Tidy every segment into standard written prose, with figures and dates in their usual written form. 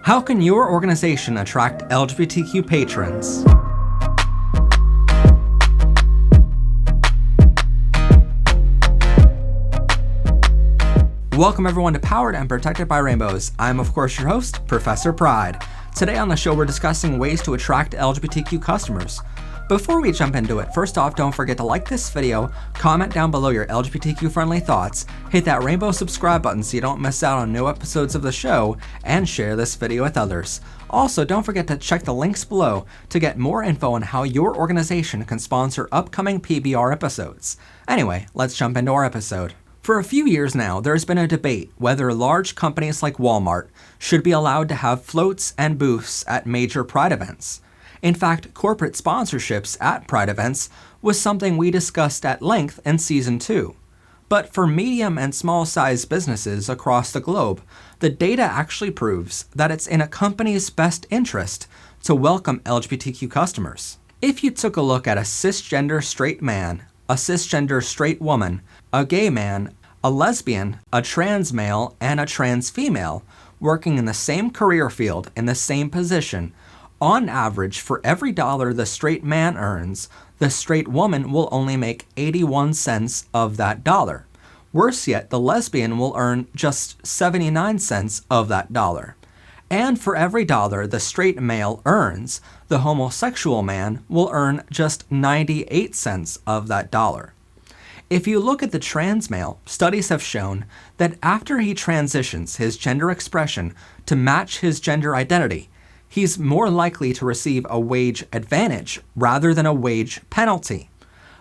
How can your organization attract LGBTQ patrons? Welcome everyone to Powered and Protected by Rainbows. I'm of course your host, Professor Pride. Today on the show we're discussing ways to attract LGBTQ customers. Before we jump into it, first off, don't forget to like this video, comment down below your LGBTQ friendly thoughts, hit that rainbow subscribe button so you don't miss out on new episodes of the show, and share this video with others. Also, don't forget to check the links below to get more info on how your organization can sponsor upcoming PBR episodes. Anyway, let's jump into our episode. For a few years now, there's been a debate whether large companies like Walmart should be allowed to have floats and booths at major Pride events. In fact, corporate sponsorships at Pride events was something we discussed at length in Season 2. But for medium and small-sized businesses across the globe, the data actually proves that it's in a company's best interest to welcome LGBTQ customers. If you took a look at a cisgender straight man, a cisgender straight woman, a gay man, a lesbian, a trans male, and a trans female working in the same career field in the same position, on average, for every dollar the straight man earns, the straight woman will only make 81 cents of that dollar. Worse yet, the lesbian will earn just 79 cents of that dollar. And for every dollar the straight male earns, the homosexual man will earn just 98 cents of that dollar. If you look at the trans male, studies have shown that after he transitions his gender expression to match his gender identity, he's more likely to receive a wage advantage rather than a wage penalty.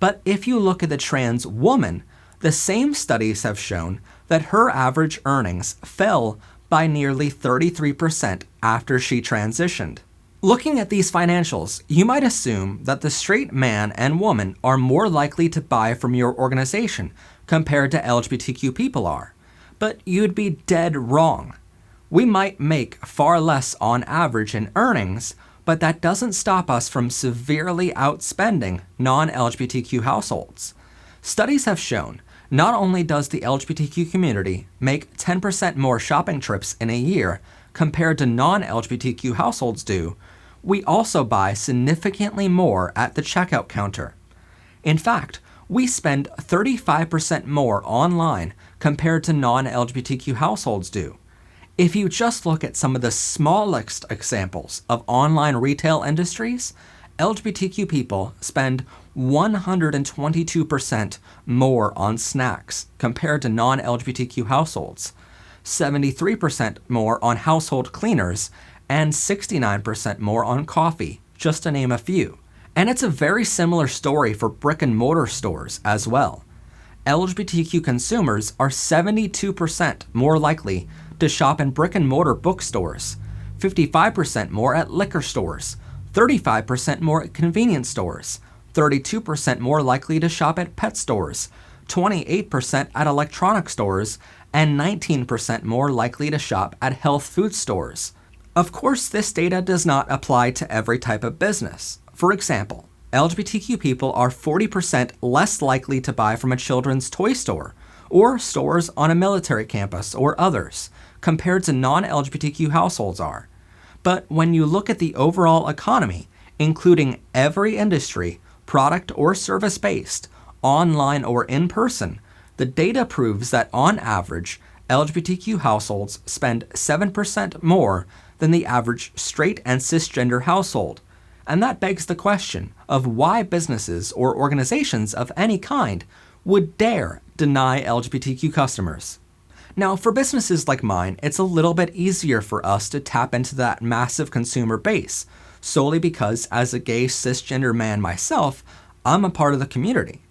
But if you look at the trans woman, the same studies have shown that her average earnings fell by nearly 33% after she transitioned. Looking at these financials, you might assume that the straight man and woman are more likely to buy from your organization compared to LGBTQ people are. But you'd be dead wrong. We might make far less on average in earnings, but that doesn't stop us from severely outspending non-LGBTQ households. Studies have shown not only does the LGBTQ community make 10% more shopping trips in a year compared to non-LGBTQ households do, we also buy significantly more at the checkout counter. In fact, we spend 35% more online compared to non-LGBTQ households do. If you just look at some of the smallest examples of online retail industries, LGBTQ people spend 122% more on snacks compared to non-LGBTQ households, 73% more on household cleaners, and 69% more on coffee, just to name a few. And it's a very similar story for brick and mortar stores as well. LGBTQ consumers are 72% more likely to shop in brick and mortar bookstores, 55% more at liquor stores, 35% more at convenience stores, 32% more likely to shop at pet stores, 28% at electronic stores, and 19% more likely to shop at health food stores. Of course, this data does not apply to every type of business. For example, LGBTQ people are 40% less likely to buy from a children's toy store or stores on a military campus or others, compared to non-LGBTQ households are. But when you look at the overall economy, including every industry, product or service based, online or in person, the data proves that on average, LGBTQ households spend 7% more than the average straight and cisgender household. And that begs the question of why businesses or organizations of any kind would dare deny LGBTQ customers. Now, for businesses like mine, it's a little bit easier for us to tap into that massive consumer base, solely because as a gay cisgender man myself, I'm a part of the community.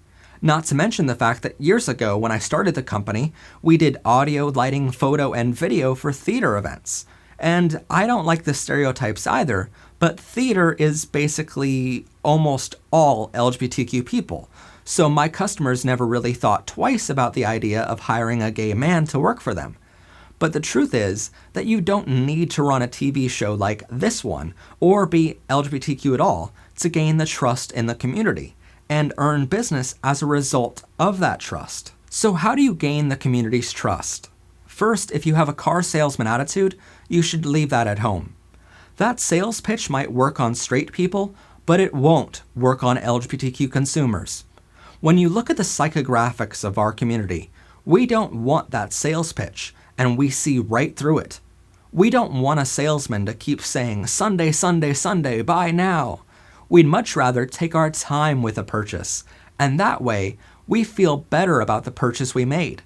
Not to mention the fact that years ago when I started the company, we did audio, lighting, photo, and video for theater events. And I don't like the stereotypes either, but theater is basically almost all LGBTQ people. So my customers never really thought twice about the idea of hiring a gay man to work for them. But the truth is that you don't need to run a TV show like this one or be LGBTQ at all to gain the trust in the community and earn business as a result of that trust. So how do you gain the community's trust? First, if you have a car salesman attitude, you should leave that at home. That sales pitch might work on straight people, but it won't work on LGBTQ consumers. When you look at the psychographics of our community, we don't want that sales pitch, and we see right through it. We don't want a salesman to keep saying, Sunday, Sunday, Sunday, buy now. We'd much rather take our time with a purchase, and that way, we feel better about the purchase we made.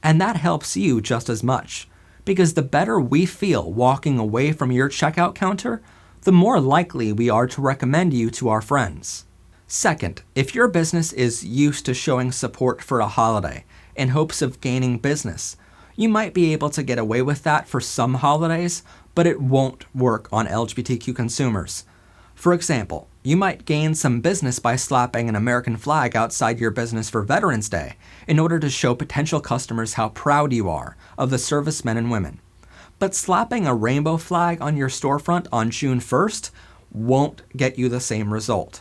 And that helps you just as much, because the better we feel walking away from your checkout counter, the more likely we are to recommend you to our friends. Second, if your business is used to showing support for a holiday in hopes of gaining business, you might be able to get away with that for some holidays, but it won't work on LGBTQ consumers. For example, you might gain some business by slapping an American flag outside your business for Veterans Day in order to show potential customers how proud you are of the servicemen and women. But slapping a rainbow flag on your storefront on June 1st won't get you the same result.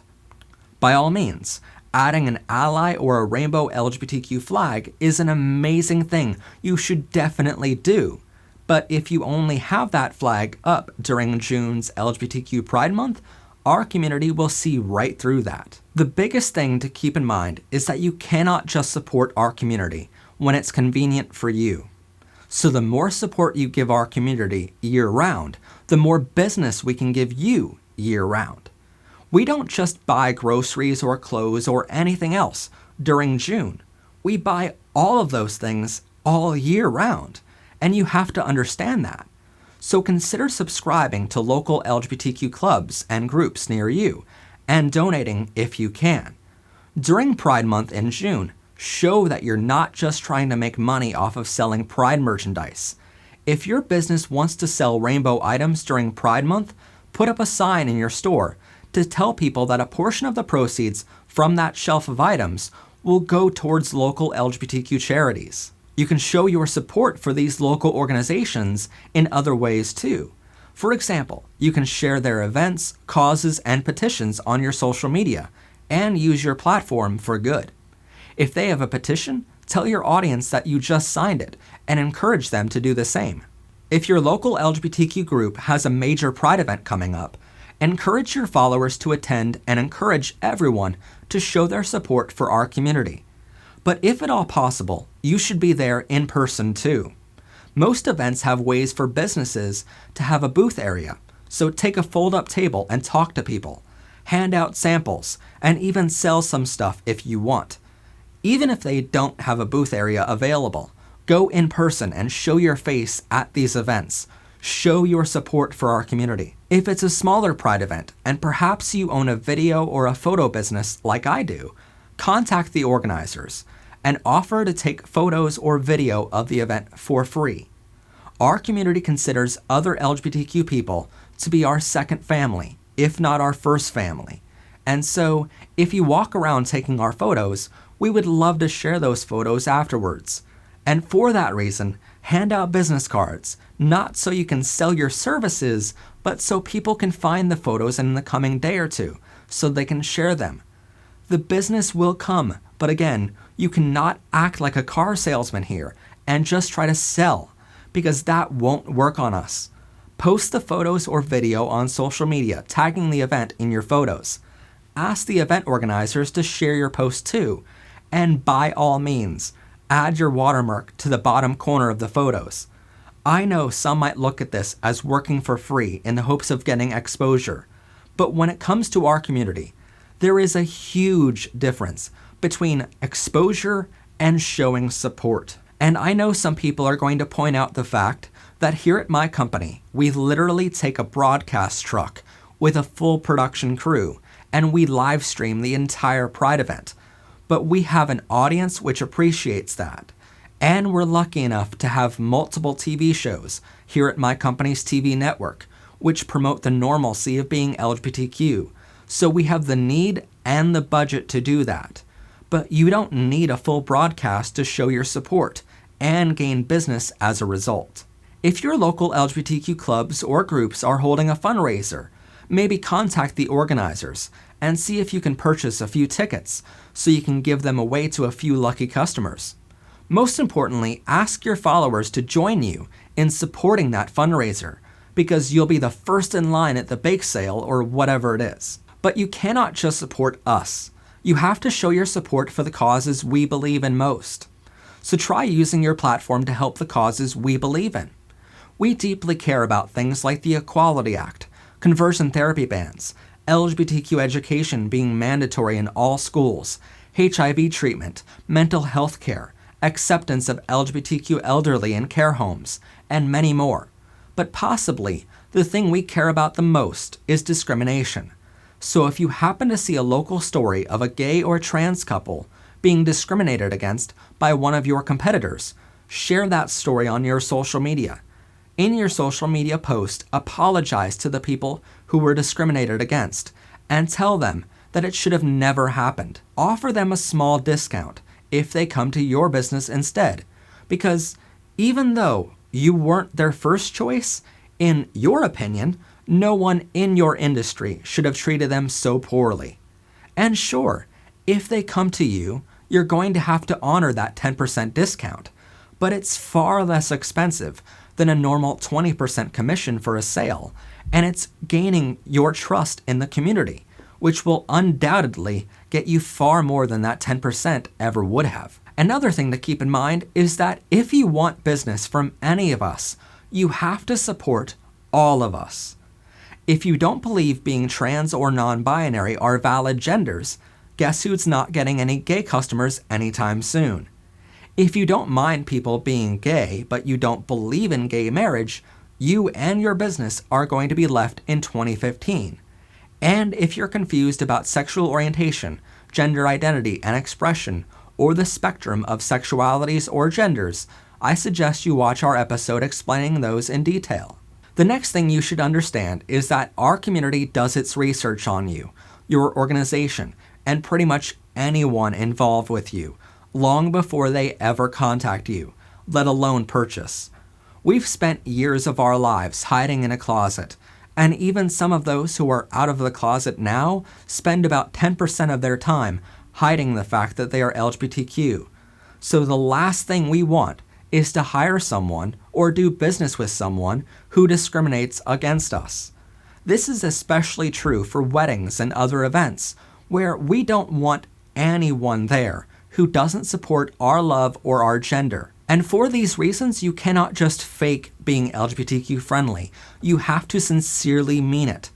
By all means, adding an ally or a rainbow LGBTQ flag is an amazing thing you should definitely do. But if you only have that flag up during June's LGBTQ Pride Month, our community will see right through that. The biggest thing to keep in mind is that you cannot just support our community when it's convenient for you. So the more support you give our community year-round, the more business we can give you year-round. We don't just buy groceries or clothes or anything else during June. We buy all of those things all year-round, and you have to understand that. So consider subscribing to local LGBTQ clubs and groups near you, and donating if you can. During Pride Month in June, show that you're not just trying to make money off of selling Pride merchandise. If your business wants to sell rainbow items during Pride Month, put up a sign in your store to tell people that a portion of the proceeds from that shelf of items will go towards local LGBTQ charities. You can show your support for these local organizations in other ways too. For example, you can share their events, causes, and petitions on your social media, and use your platform for good. If they have a petition, tell your audience that you just signed it, and encourage them to do the same. If your local LGBTQ group has a major Pride event coming up, encourage your followers to attend and encourage everyone to show their support for our community. But if at all possible, you should be there in person too. Most events have ways for businesses to have a booth area, so take a fold-up table and talk to people, hand out samples, and even sell some stuff if you want. Even if they don't have a booth area available, go in person and show your face at these events. Show your support for our community. If it's a smaller Pride event, and perhaps you own a video or a photo business like I do, contact the organizers and offer to take photos or video of the event for free. Our community considers other LGBTQ people to be our second family, if not our first family. And so, if you walk around taking our photos, we would love to share those photos afterwards. And for that reason, hand out business cards, not so you can sell your services, but so people can find the photos in the coming day or two, so they can share them. The business will come, but again, you cannot act like a car salesman here and just try to sell, because that won't work on us. Post the photos or video on social media, tagging the event in your photos. Ask the event organizers to share your post too, and by all means, add your watermark to the bottom corner of the photos. I know some might look at this as working for free in the hopes of getting exposure, but when it comes to our community, there is a huge difference between exposure and showing support. And I know some people are going to point out the fact that here at my company, we literally take a broadcast truck with a full production crew, and we live stream the entire Pride event. But we have an audience which appreciates that. And we're lucky enough to have multiple TV shows here at my company's TV network, which promote the normalcy of being LGBTQ. So we have the need and the budget to do that. But you don't need a full broadcast to show your support and gain business as a result. If your local LGBTQ clubs or groups are holding a fundraiser, maybe contact the organizers and see if you can purchase a few tickets so you can give them away to a few lucky customers. Most importantly, ask your followers to join you in supporting that fundraiser, because you'll be the first in line at the bake sale or whatever it is. But you cannot just support us. You have to show your support for the causes we believe in most. So try using your platform to help the causes we believe in. We deeply care about things like the Equality Act, conversion therapy bans, LGBTQ education being mandatory in all schools, HIV treatment, mental health care, acceptance of LGBTQ elderly in care homes, and many more. But possibly, the thing we care about the most is discrimination. So if you happen to see a local story of a gay or trans couple being discriminated against by one of your competitors, share that story on your social media. In your social media post, apologize to the people who were discriminated against and tell them that it should have never happened. Offer them a small discount if they come to your business instead, because even though you weren't their first choice, in your opinion, no one in your industry should have treated them so poorly. And sure, if they come to you, you're going to have to honor that 10% discount, but it's far less expensive than a normal 20% commission for a sale, and it's gaining your trust in the community, which will undoubtedly get you far more than that 10% ever would have. Another thing to keep in mind is that if you want business from any of us, you have to support all of us. If you don't believe being trans or non-binary are valid genders, guess who's not getting any gay customers anytime soon? If you don't mind people being gay, but you don't believe in gay marriage, you and your business are going to be left in 2015. And if you're confused about sexual orientation, gender identity and expression, or the spectrum of sexualities or genders, I suggest you watch our episode explaining those in detail. The next thing you should understand is that our community does its research on you, your organization, and pretty much anyone involved with you, long before they ever contact you, let alone purchase. We've spent years of our lives hiding in a closet, and even some of those who are out of the closet now spend about 10% of their time hiding the fact that they are LGBTQ. So the last thing we want is to hire someone or do business with someone who discriminates against us. This is especially true for weddings and other events, where we don't want anyone there who doesn't support our love or our gender. And for these reasons, you cannot just fake being LGBTQ friendly. You have to sincerely mean it.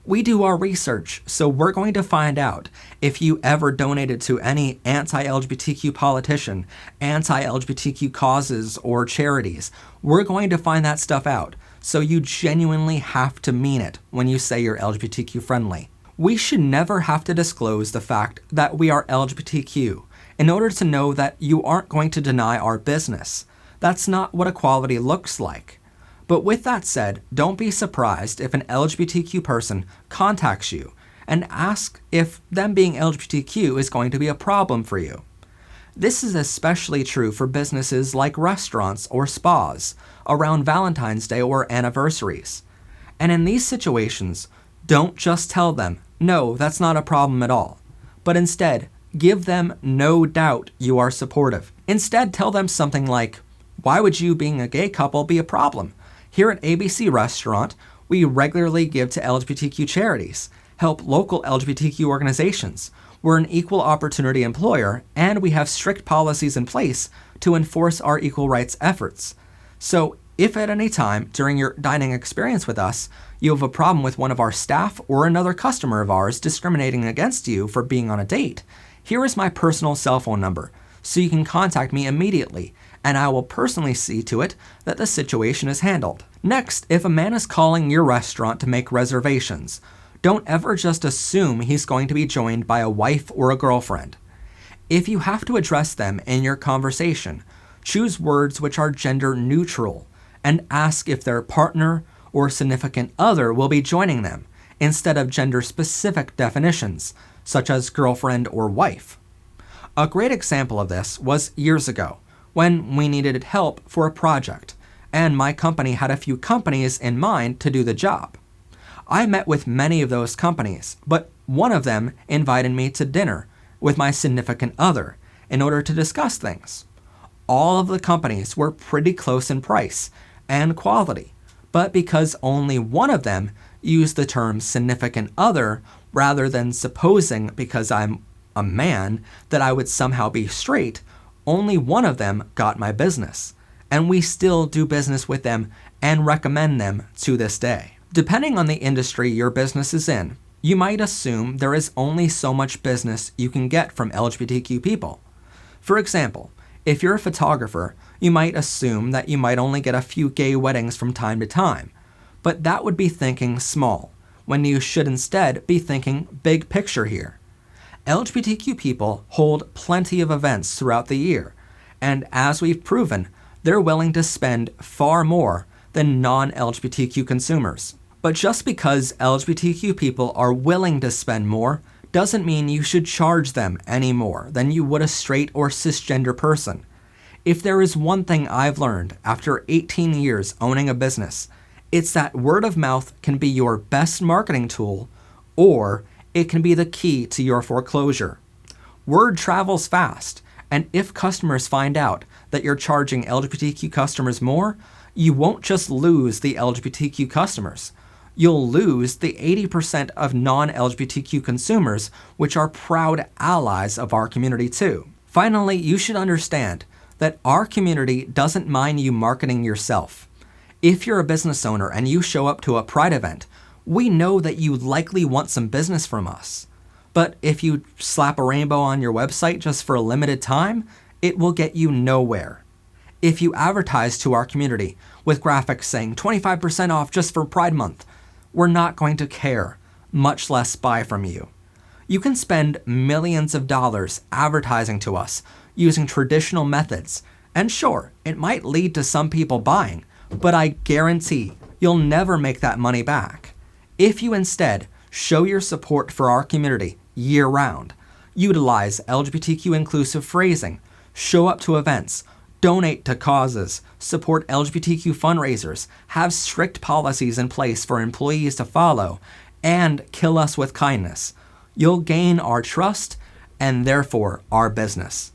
We do our research, so we're going to find out if you ever donated to any anti-LGBTQ politician, anti-LGBTQ causes, or charities. We're going to find that stuff out, so you genuinely have to mean it when you say you're LGBTQ friendly. We should never have to disclose the fact that we are LGBTQ in order to know that you aren't going to deny our business. That's not what equality looks like. But with that said, don't be surprised if an LGBTQ person contacts you and asks if them being LGBTQ is going to be a problem for you. This is especially true for businesses like restaurants or spas around Valentine's Day or anniversaries. And in these situations, don't just tell them, no, that's not a problem at all, but instead, give them no doubt you are supportive. Instead, tell them something like, why would you being a gay couple be a problem? Here at ABC Restaurant, we regularly give to LGBTQ charities, help local LGBTQ organizations. We're an equal opportunity employer, and we have strict policies in place to enforce our equal rights efforts. So if at any time during your dining experience with us, you have a problem with one of our staff or another customer of ours discriminating against you for being on a date, here is my personal cell phone number, so you can contact me immediately, and I will personally see to it that the situation is handled. Next, if a man is calling your restaurant to make reservations, don't ever just assume he's going to be joined by a wife or a girlfriend. If you have to address them in your conversation, choose words which are gender neutral, and ask if their partner or significant other will be joining them, instead of gender-specific definitions, such as girlfriend or wife. A great example of this was years ago, when we needed help for a project, and my company had a few companies in mind to do the job. I met with many of those companies, but one of them invited me to dinner with my significant other in order to discuss things. all of the companies were pretty close in price and quality, but because only one of them used the term significant other rather than supposing because I'm a man that I would somehow be straight, only one of them got my business, and we still do business with them and recommend them to this day. Depending on the industry your business is in, you might assume there is only so much business you can get from LGBTQ people. For example, if you're a photographer, you might assume that you might only get a few gay weddings from time to time, but that would be thinking small, when you should instead be thinking big picture here. LGBTQ people hold plenty of events throughout the year, and as we've proven, they're willing to spend far more than non-LGBTQ consumers. But just because LGBTQ people are willing to spend more doesn't mean you should charge them any more than you would a straight or cisgender person. If there is one thing I've learned after 18 years owning a business, it's that word of mouth can be your best marketing tool, or it can be the key to your foreclosure. Word travels fast, and if customers find out that you're charging LGBTQ customers more, you won't just lose the LGBTQ customers. You'll lose the 80% of non-LGBTQ consumers, which are proud allies of our community too. Finally, you should understand that our community doesn't mind you marketing yourself. If you're a business owner and you show up to a Pride event, we know that you likely want some business from us. But if you slap a rainbow on your website just for a limited time, it will get you nowhere. If you advertise to our community with graphics saying 25% off just for Pride Month, we're not going to care, much less buy from you. You can spend millions of dollars advertising to us using traditional methods, and sure, it might lead to some people buying, but I guarantee you'll never make that money back. If you instead show your support for our community year-round, utilize LGBTQ inclusive phrasing, show up to events, donate to causes, support LGBTQ fundraisers, have strict policies in place for employees to follow, and kill us with kindness, you'll gain our trust and therefore our business.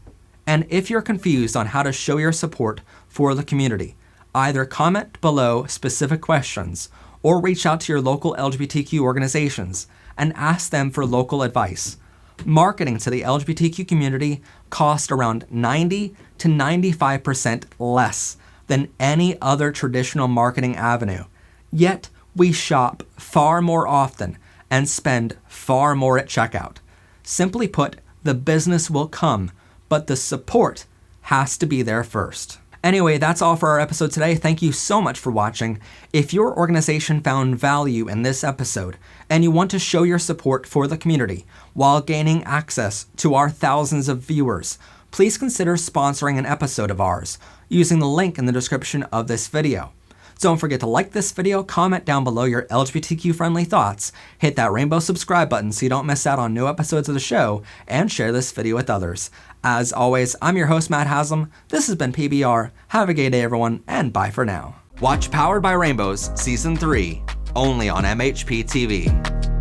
And if you're confused on how to show your support for the community, either comment below specific questions or reach out to your local LGBTQ organizations and ask them for local advice. Marketing to the LGBTQ community costs around 90 to 95% less than any other traditional marketing avenue. Yet, we shop far more often and spend far more at checkout. Simply put, the business will come, but the support has to be there first. Anyway, that's all for our episode today. Thank you so much for watching. If your organization found value in this episode and you want to show your support for the community while gaining access to our thousands of viewers, please consider sponsoring an episode of ours using the link in the description of this video. Don't forget to like this video, comment down below your LGBTQ friendly thoughts, hit that rainbow subscribe button so you don't miss out on new episodes of the show, and share this video with others. As always, I'm your host, Matt Haslam. This has been PBR. Have a gay day, everyone, and bye for now. Watch Powered by Rainbows Season 3, only on MHP TV.